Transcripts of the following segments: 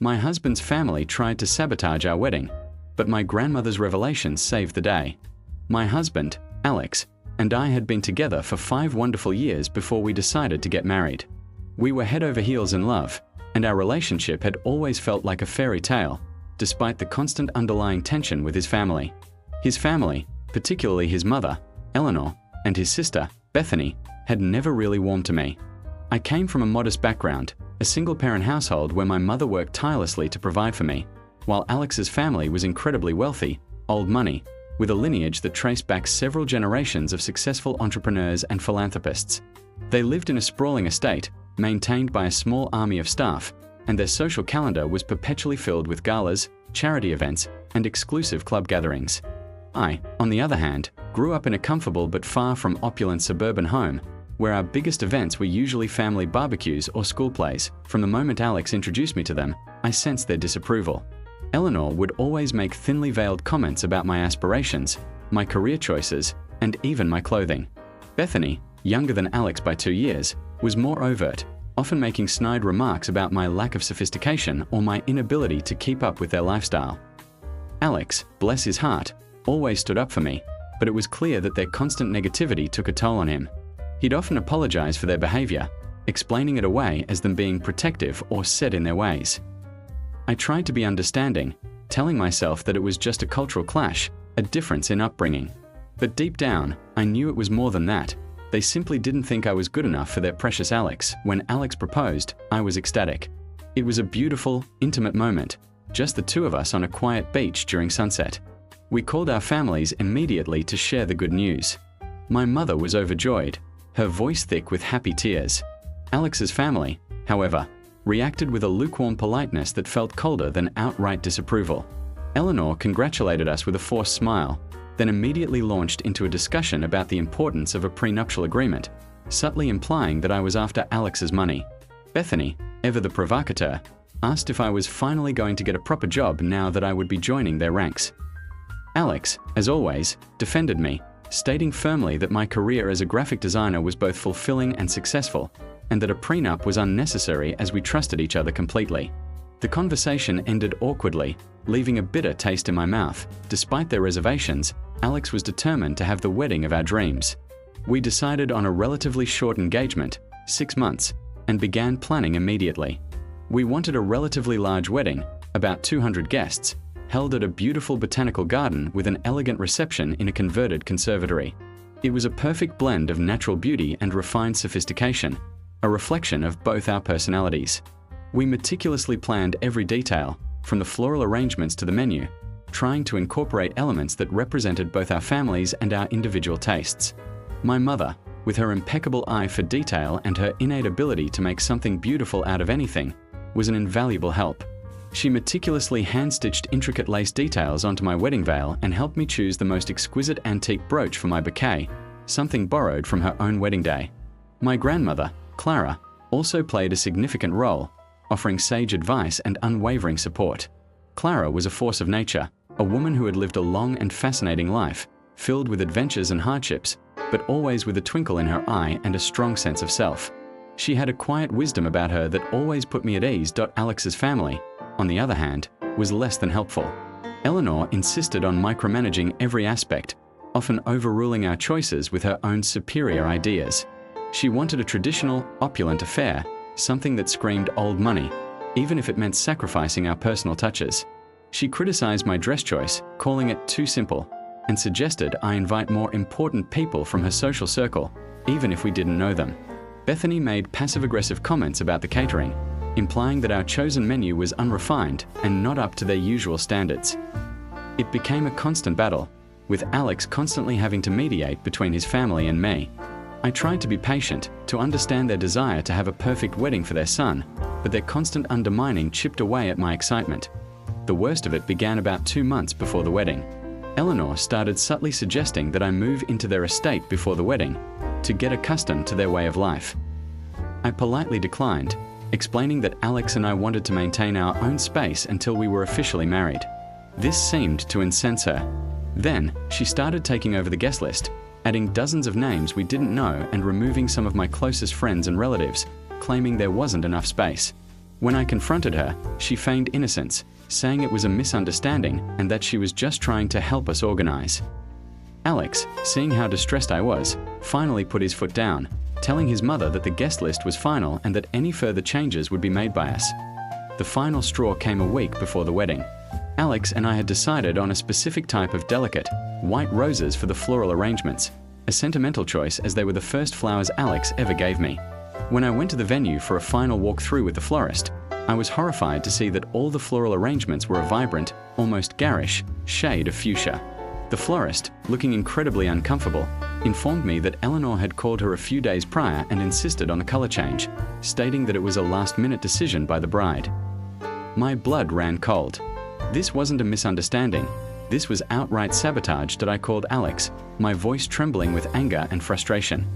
My husband's family tried to sabotage our wedding, but my grandmother's revelations saved the day. My husband, Alex, and I had been together for 5 wonderful years before we decided to get married. We were head over heels in love, and our relationship had always felt like a fairy tale, despite the constant underlying tension with his family. His family, particularly his mother, Eleanor, and his sister, Bethany, had never really warmed to me. I came from a modest background, a single-parent household where my mother worked tirelessly to provide for me, while Alex's family was incredibly wealthy, old money, with a lineage that traced back several generations of successful entrepreneurs and philanthropists. They lived in a sprawling estate, maintained by a small army of staff, and their social calendar was perpetually filled with galas, charity events, and exclusive club gatherings. I, on the other hand, grew up in a comfortable but far from opulent suburban home, where our biggest events were usually family barbecues or school plays. From the moment Alex introduced me to them, I sensed their disapproval. Eleanor would always make thinly veiled comments about my aspirations, my career choices, and even my clothing. Bethany, younger than Alex by 2 years, was more overt, often making snide remarks about my lack of sophistication or my inability to keep up with their lifestyle. Alex, bless his heart, always stood up for me, but it was clear that their constant negativity took a toll on him. He'd often apologize for their behavior, explaining it away as them being protective or set in their ways. I tried to be understanding, telling myself that it was just a cultural clash, a difference in upbringing. But deep down, I knew it was more than that. They simply didn't think I was good enough for their precious Alex. When Alex proposed, I was ecstatic. It was a beautiful, intimate moment, just the two of us on a quiet beach during sunset. We called our families immediately to share the good news. My mother was overjoyed, her voice thick with happy tears. Alex's family, however, reacted with a lukewarm politeness that felt colder than outright disapproval. Eleanor congratulated us with a forced smile, then immediately launched into a discussion about the importance of a prenuptial agreement, subtly implying that I was after Alex's money. Bethany, ever the provocateur, asked if I was finally going to get a proper job now that I would be joining their ranks. Alex, as always, defended me, stating firmly that my career as a graphic designer was both fulfilling and successful, and that a prenup was unnecessary as we trusted each other completely. The conversation ended awkwardly, leaving a bitter taste in my mouth. Despite their reservations, Alex was determined to have the wedding of our dreams. We decided on a relatively short engagement, 6 months, and began planning immediately. We wanted a relatively large wedding, about 200 guests, held at a beautiful botanical garden with an elegant reception in a converted conservatory. It was a perfect blend of natural beauty and refined sophistication, a reflection of both our personalities. We meticulously planned every detail, from the floral arrangements to the menu, trying to incorporate elements that represented both our families and our individual tastes. My mother, with her impeccable eye for detail and her innate ability to make something beautiful out of anything, was an invaluable help. She meticulously hand-stitched intricate lace details onto my wedding veil and helped me choose the most exquisite antique brooch for my bouquet, something borrowed from her own wedding day. My grandmother, Clara, also played a significant role, offering sage advice and unwavering support. Clara was a force of nature, a woman who had lived a long and fascinating life, filled with adventures and hardships, but always with a twinkle in her eye and a strong sense of self. She had a quiet wisdom about her that always put me at ease. Alex's family, on the other hand, was less than helpful. Eleanor insisted on micromanaging every aspect, often overruling our choices with her own superior ideas. She wanted a traditional, opulent affair, something that screamed old money, even if it meant sacrificing our personal touches. She criticized my dress choice, calling it too simple, and suggested I invite more important people from her social circle, even if we didn't know them. Bethany made passive-aggressive comments about the catering, implying that our chosen menu was unrefined and not up to their usual standards. It became a constant battle, with Alex constantly having to mediate between his family and me. I tried to be patient, to understand their desire to have a perfect wedding for their son, but their constant undermining chipped away at my excitement. The worst of it began about 2 months before the wedding. Eleanor started subtly suggesting that I move into their estate before the wedding, to get accustomed to their way of life. I politely declined, explaining that Alex and I wanted to maintain our own space until we were officially married. This seemed to incense her. Then, she started taking over the guest list, adding dozens of names we didn't know and removing some of my closest friends and relatives, claiming there wasn't enough space. When I confronted her, she feigned innocence, saying it was a misunderstanding and that she was just trying to help us organize. Alex, seeing how distressed I was, finally put his foot down, telling his mother that the guest list was final and that any further changes would be made by us. The final straw came a week before the wedding. Alex and I had decided on a specific type of delicate, white roses for the floral arrangements, a sentimental choice as they were the first flowers Alex ever gave me. When I went to the venue for a final walkthrough with the florist, I was horrified to see that all the floral arrangements were a vibrant, almost garish, shade of fuchsia. The florist, looking incredibly uncomfortable, informed me that Eleanor had called her a few days prior and insisted on a color change, stating that it was a last-minute decision by the bride. My blood ran cold. This wasn't a misunderstanding. This was outright sabotage that I called Alex, my voice trembling with anger and frustration.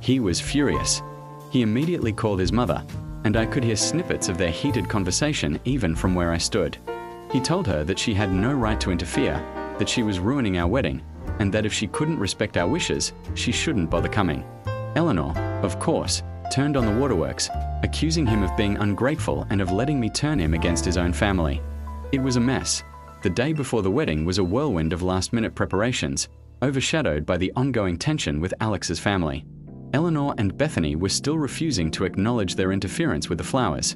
He was furious. He immediately called his mother, and I could hear snippets of their heated conversation even from where I stood. He told her that she had no right to interfere, that she was ruining our wedding, and that if she couldn't respect our wishes, she shouldn't bother coming. Eleanor, of course, turned on the waterworks, accusing him of being ungrateful and of letting me turn him against his own family. It was a mess. The day before the wedding was a whirlwind of last-minute preparations, overshadowed by the ongoing tension with Alex's family. Eleanor and Bethany were still refusing to acknowledge their interference with the flowers,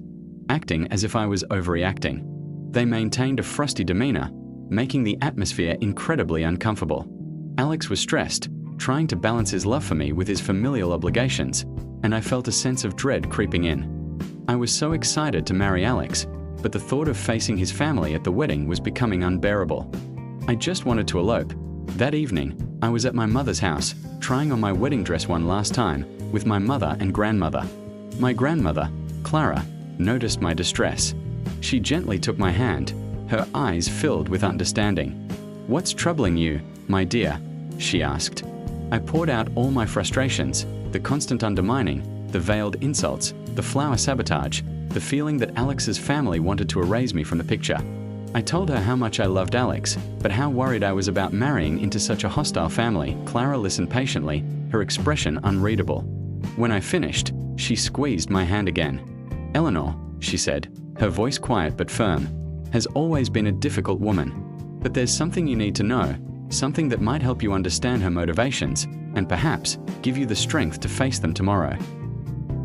acting as if I was overreacting. They maintained a frosty demeanor, making the atmosphere incredibly uncomfortable. Alex was stressed, trying to balance his love for me with his familial obligations, and I felt a sense of dread creeping in. I was so excited to marry Alex, but the thought of facing his family at the wedding was becoming unbearable. I just wanted to elope. That evening, I was at my mother's house, trying on my wedding dress one last time, with my mother and grandmother. My grandmother, Clara, noticed my distress. She gently took my hand, her eyes filled with understanding. "What's troubling you, my dear?" she asked. I poured out all my frustrations, the constant undermining, the veiled insults, the flower sabotage, the feeling that Alex's family wanted to erase me from the picture. I told her how much I loved Alex, but how worried I was about marrying into such a hostile family. Clara listened patiently, her expression unreadable. When I finished, she squeezed my hand again. "Eleanor," she said, her voice quiet but firm, "has always been a difficult woman. But there's something you need to know, something that might help you understand her motivations, and perhaps give you the strength to face them tomorrow."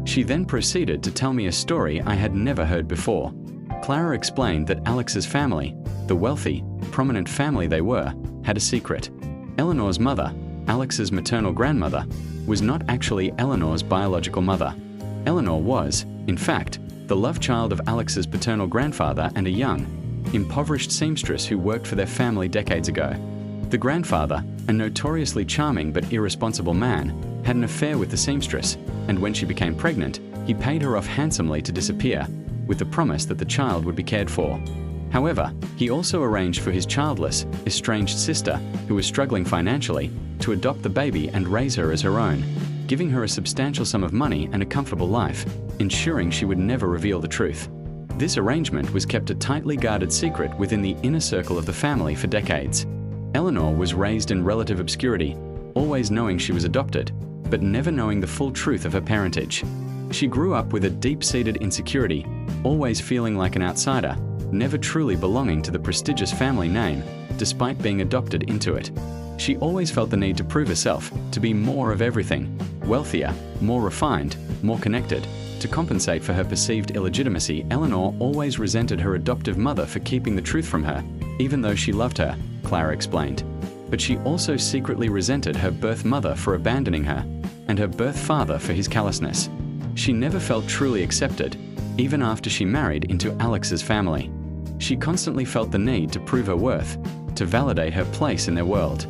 She then proceeded to tell me a story I had never heard before. Clara explained that Alex's family, the wealthy, prominent family they were, had a secret. Eleanor's mother, Alex's maternal grandmother, was not actually Eleanor's biological mother. Eleanor was, in fact, the love child of Alex's paternal grandfather and a young, impoverished seamstress who worked for their family decades ago. The grandfather, a notoriously charming but irresponsible man, had an affair with the seamstress, and when she became pregnant, he paid her off handsomely to disappear, with the promise that the child would be cared for. However, he also arranged for his childless, estranged sister, who was struggling financially, to adopt the baby and raise her as her own, giving her a substantial sum of money and a comfortable life, ensuring she would never reveal the truth. This arrangement was kept a tightly guarded secret within the inner circle of the family for decades. Eleanor was raised in relative obscurity, always knowing she was adopted, but never knowing the full truth of her parentage. She grew up with a deep-seated insecurity, always feeling like an outsider, never truly belonging to the prestigious family name, despite being adopted into it. She always felt the need to prove herself, to be more of everything, wealthier, more refined, more connected. To compensate for her perceived illegitimacy, Eleanor always resented her adoptive mother for keeping the truth from her, even though she loved her, Clara explained. But she also secretly resented her birth mother for abandoning her, and her birth father for his callousness. She never felt truly accepted, even after she married into Alex's family. She constantly felt the need to prove her worth, to validate her place in their world.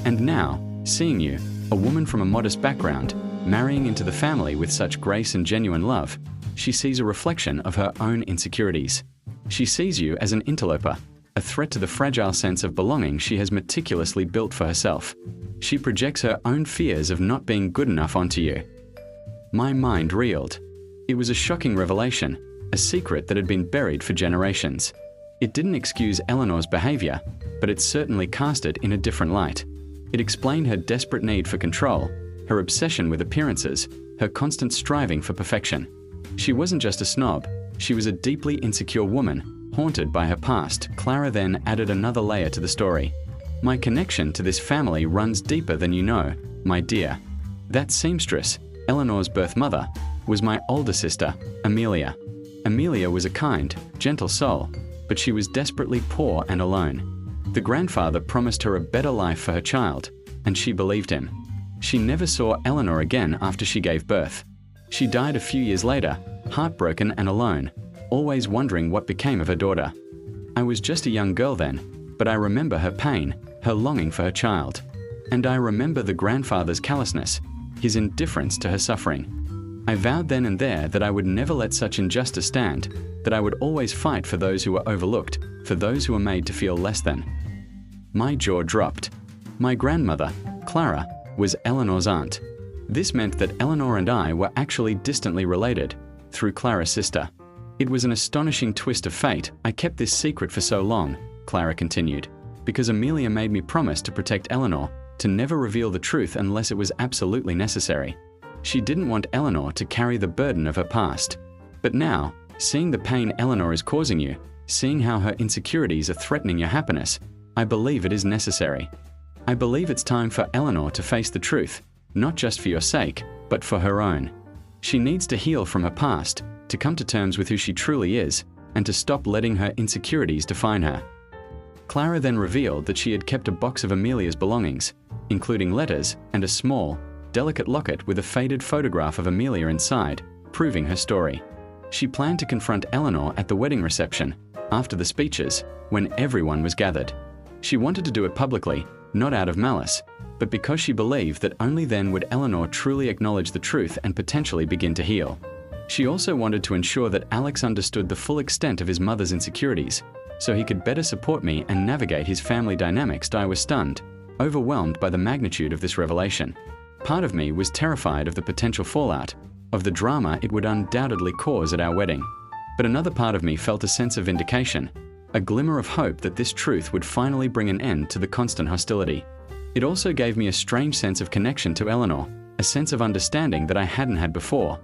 And now, seeing you, a woman from a modest background, marrying into the family with such grace and genuine love, she sees a reflection of her own insecurities. She sees you as an interloper, a threat to the fragile sense of belonging she has meticulously built for herself. She projects her own fears of not being good enough onto you. My mind reeled. It was a shocking revelation, a secret that had been buried for generations. It didn't excuse Eleanor's behavior, but it certainly cast it in a different light. It explained her desperate need for control, her obsession with appearances, her constant striving for perfection. She wasn't just a snob, She was a deeply insecure woman, haunted by her past. Clara then added another layer to the story. My connection to this family runs deeper than you know, my dear. That seamstress, Eleanor's birth mother, was my older sister, Amelia. Amelia was a kind, gentle soul, but she was desperately poor and alone. The grandfather promised her a better life for her child, and she believed him. She never saw Eleanor again after she gave birth. She died a few years later, heartbroken and alone, always wondering what became of her daughter. I was just a young girl then, but I remember her pain, her longing for her child. And I remember the grandfather's callousness, his indifference to her suffering. I vowed then and there that I would never let such injustice stand, that I would always fight for those who were overlooked, for those who were made to feel less than. My jaw dropped. My grandmother, Clara, was Eleanor's aunt. This meant that Eleanor and I were actually distantly related, through Clara's sister. It was an astonishing twist of fate. I kept this secret for so long, Clara continued, because Amelia made me promise to protect Eleanor, to never reveal the truth unless it was absolutely necessary. She didn't want Eleanor to carry the burden of her past. But now, seeing the pain Eleanor is causing you, seeing how her insecurities are threatening your happiness, I believe it is necessary. I believe it's time for Eleanor to face the truth, not just for your sake, but for her own. She needs to heal from her past, to come to terms with who she truly is, and to stop letting her insecurities define her. Clara then revealed that she had kept a box of Amelia's belongings, including letters and a small, delicate locket with a faded photograph of Amelia inside, proving her story. She planned to confront Eleanor at the wedding reception, after the speeches, when everyone was gathered. She wanted to do it publicly, not out of malice, but because she believed that only then would Eleanor truly acknowledge the truth and potentially begin to heal. She also wanted to ensure that Alex understood the full extent of his mother's insecurities, so he could better support me and navigate his family dynamics. I was stunned, overwhelmed by the magnitude of this revelation. Part of me was terrified of the potential fallout, of the drama it would undoubtedly cause at our wedding. But another part of me felt a sense of vindication, a glimmer of hope that this truth would finally bring an end to the constant hostility. It also gave me a strange sense of connection to Eleanor, a sense of understanding that I hadn't had before.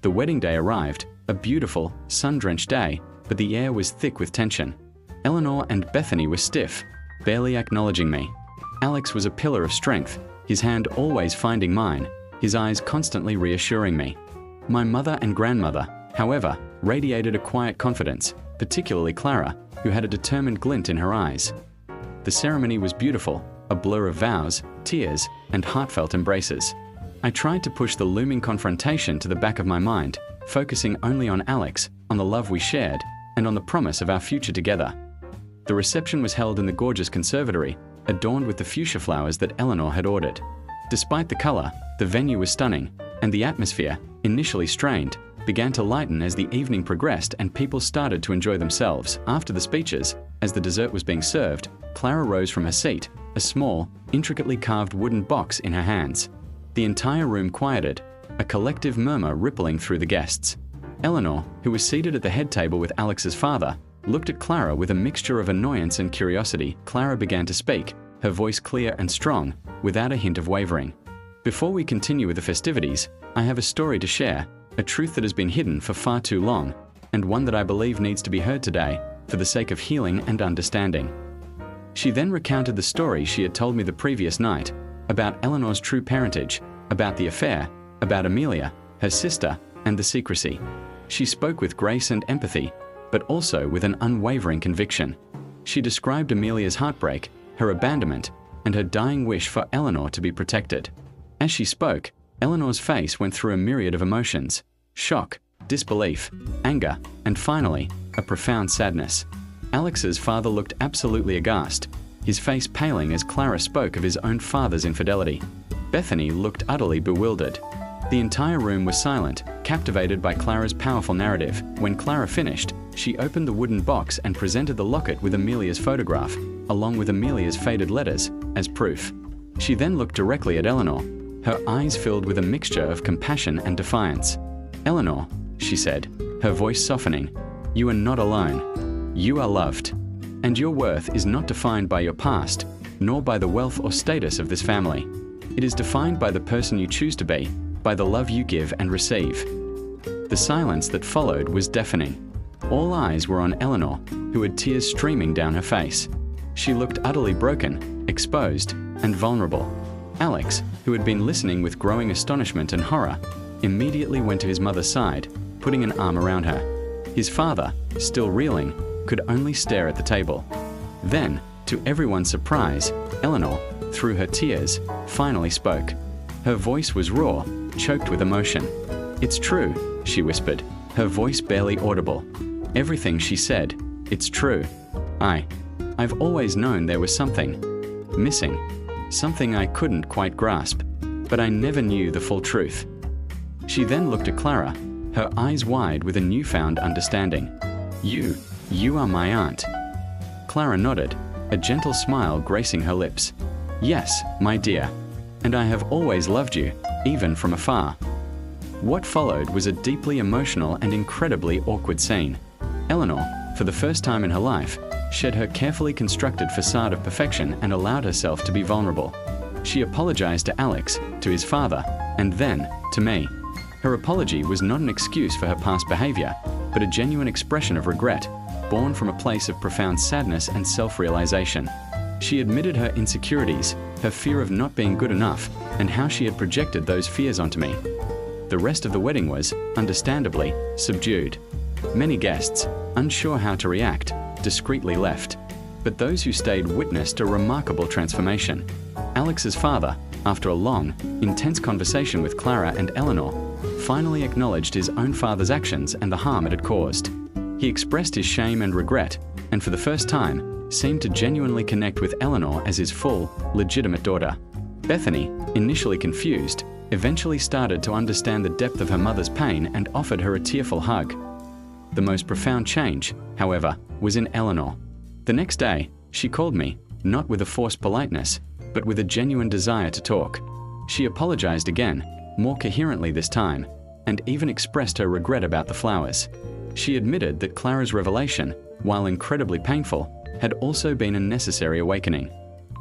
The wedding day arrived, a beautiful, sun-drenched day, but the air was thick with tension. Eleanor and Bethany were stiff, barely acknowledging me. Alex was a pillar of strength, his hand always finding mine, his eyes constantly reassuring me. My mother and grandmother, however, radiated a quiet confidence, particularly Clara, who had a determined glint in her eyes. The ceremony was beautiful, a blur of vows, tears, and heartfelt embraces. I tried to push the looming confrontation to the back of my mind, focusing only on Alex, on the love we shared, and on the promise of our future together. The reception was held in the gorgeous conservatory, adorned with the fuchsia flowers that Eleanor had ordered. Despite the color, the venue was stunning, and the atmosphere, initially strained, began to lighten as the evening progressed and people started to enjoy themselves. After the speeches, as the dessert was being served, Clara rose from her seat, a small, intricately carved wooden box in her hands. The entire room quieted, a collective murmur rippling through the guests. Eleanor, who was seated at the head table with Alex's father, looked at Clara with a mixture of annoyance and curiosity. Clara began to speak, her voice clear and strong, without a hint of wavering. Before we continue with the festivities, I have a story to share, a truth that has been hidden for far too long, and one that I believe needs to be heard today, for the sake of healing and understanding. She then recounted the story she had told me the previous night, about Eleanor's true parentage, about the affair, about Amelia, her sister, and the secrecy. She spoke with grace and empathy, but also with an unwavering conviction. She described Amelia's heartbreak, her abandonment, and her dying wish for Eleanor to be protected. As she spoke, Eleanor's face went through a myriad of emotions: shock, disbelief, anger, and finally, a profound sadness. Alex's father looked absolutely aghast, his face paling as Clara spoke of his own father's infidelity. Bethany looked utterly bewildered. The entire room was silent, captivated by Clara's powerful narrative. When Clara finished, she opened the wooden box and presented the locket with Amelia's photograph, along with Amelia's faded letters, as proof. She then looked directly at Eleanor, her eyes filled with a mixture of compassion and defiance. "Eleanor," she said, her voice softening, "you are not alone. You are loved. And your worth is not defined by your past, nor by the wealth or status of this family. It is defined by the person you choose to be, by the love you give and receive." The silence that followed was deafening. All eyes were on Eleanor, who had tears streaming down her face. She looked utterly broken, exposed, and vulnerable. Alex, who had been listening with growing astonishment and horror, immediately went to his mother's side, putting an arm around her. His father, still reeling, could only stare at the table. Then, to everyone's surprise, Eleanor, through her tears, finally spoke. Her voice was raw, choked with emotion. "It's true," she whispered, her voice barely audible. Everything she said, "It's true. I've always known there was something missing, something I couldn't quite grasp, but I never knew the full truth." She then looked at Clara, her eyes wide with a newfound understanding. You are my aunt." Clara nodded, a gentle smile gracing her lips. "Yes, my dear, and I have always loved you, even from afar." What followed was a deeply emotional and incredibly awkward scene. Eleanor, for the first time in her life, shed her carefully constructed facade of perfection and allowed herself to be vulnerable. She apologized to Alex, to his father, and then to me. Her apology was not an excuse for her past behavior, but a genuine expression of regret, born from a place of profound sadness and self-realization. She admitted her insecurities, her fear of not being good enough, and how she had projected those fears onto me. The rest of the wedding was, understandably, subdued. Many guests, unsure how to react, discreetly left. But those who stayed witnessed a remarkable transformation. Alex's father, after a long, intense conversation with Clara and Eleanor, finally acknowledged his own father's actions and the harm it had caused. He expressed his shame and regret, and for the first time, seemed to genuinely connect with Eleanor as his full, legitimate daughter. Bethany, initially confused, eventually started to understand the depth of her mother's pain and offered her a tearful hug. The most profound change, however, was in Eleanor. The next day, she called me, not with a forced politeness, but with a genuine desire to talk. She apologized again, more coherently this time, and even expressed her regret about the flowers. She admitted that Clara's revelation, while incredibly painful, had also been a necessary awakening.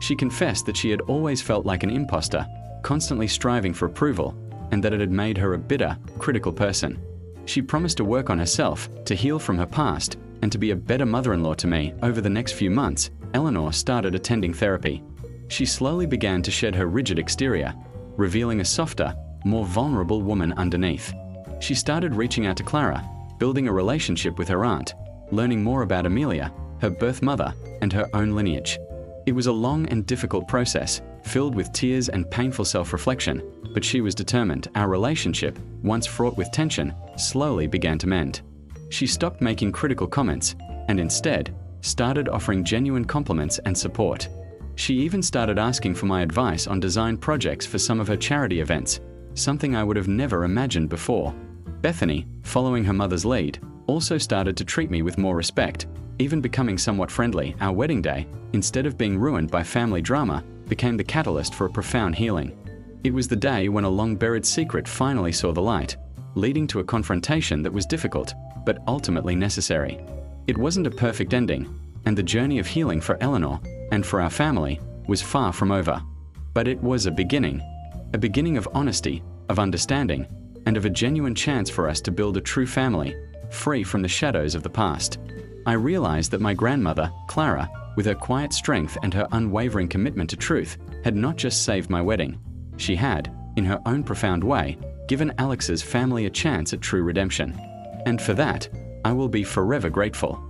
She confessed that she had always felt like an imposter, constantly striving for approval, and that it had made her a bitter, critical person. She promised to work on herself, to heal from her past, and to be a better mother-in-law to me. Over the next few months, Eleanor started attending therapy. She slowly began to shed her rigid exterior, revealing a softer, more vulnerable woman underneath. She started reaching out to Clara, building a relationship with her aunt, learning more about Amelia, her birth mother, and her own lineage. It was a long and difficult process, filled with tears and painful self-reflection, but she was determined. Our relationship, once fraught with tension, slowly began to mend. She stopped making critical comments, and instead, started offering genuine compliments and support. She even started asking for my advice on design projects for some of her charity events, something I would have never imagined before. Bethany, following her mother's lead, also started to treat me with more respect, even becoming somewhat friendly. Our wedding day, instead of being ruined by family drama, became the catalyst for a profound healing. It was the day when a long-buried secret finally saw the light, leading to a confrontation that was difficult, but ultimately necessary. It wasn't a perfect ending, and the journey of healing for Eleanor, and for our family, was far from over. But it was a beginning of honesty, of understanding, and of a genuine chance for us to build a true family, free from the shadows of the past. I realized that my grandmother, Clara, with her quiet strength and her unwavering commitment to truth, had not just saved my wedding. She had, in her own profound way, given Alex's family a chance at true redemption. And for that, I will be forever grateful.